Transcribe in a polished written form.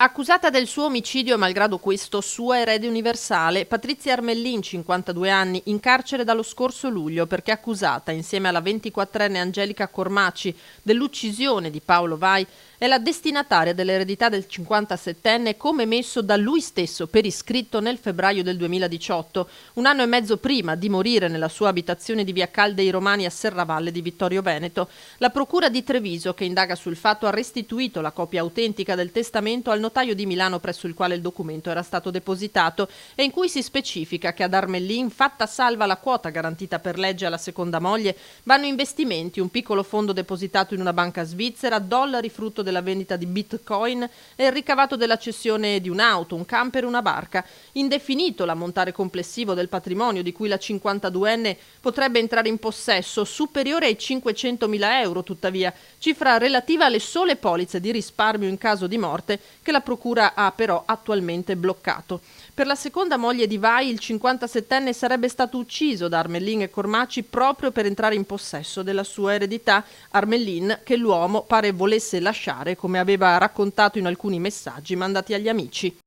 Accusata del suo omicidio e malgrado questo sua erede universale, Patrizia Armellin, 52 anni, in carcere dallo scorso luglio perché accusata, insieme alla 24enne Angelica Cormaci, dell'uccisione di Paolo Vai, è la destinataria dell'eredità del 57enne come messo da lui stesso per iscritto nel febbraio del 2018, un anno e mezzo prima di morire nella sua abitazione di via Cal dei Romani a Serravalle di Vittorio Veneto. La procura di Treviso, che indaga sul fatto, ha restituito la copia autentica del testamento al notaio di Milano presso il quale il documento era stato depositato e in cui si specifica che ad Armellin, fatta salva la quota garantita per legge alla seconda moglie, vanno investimenti, un piccolo fondo depositato in una banca svizzera, dollari frutto della vendita di bitcoin e il ricavato della cessione di un'auto, un camper e una barca. Indefinito l'ammontare complessivo del patrimonio di cui la 52enne potrebbe entrare in possesso, superiore ai 500.000 euro tuttavia, cifra relativa alle sole polizze di risparmio in caso di morte che la procura ha però attualmente bloccato. Per la seconda moglie di Vai, il 57enne sarebbe stato ucciso da Armellin e Cormaci proprio per entrare in possesso della sua eredità, Armellin che l'uomo pare volesse lasciare, come aveva raccontato in alcuni messaggi mandati agli amici.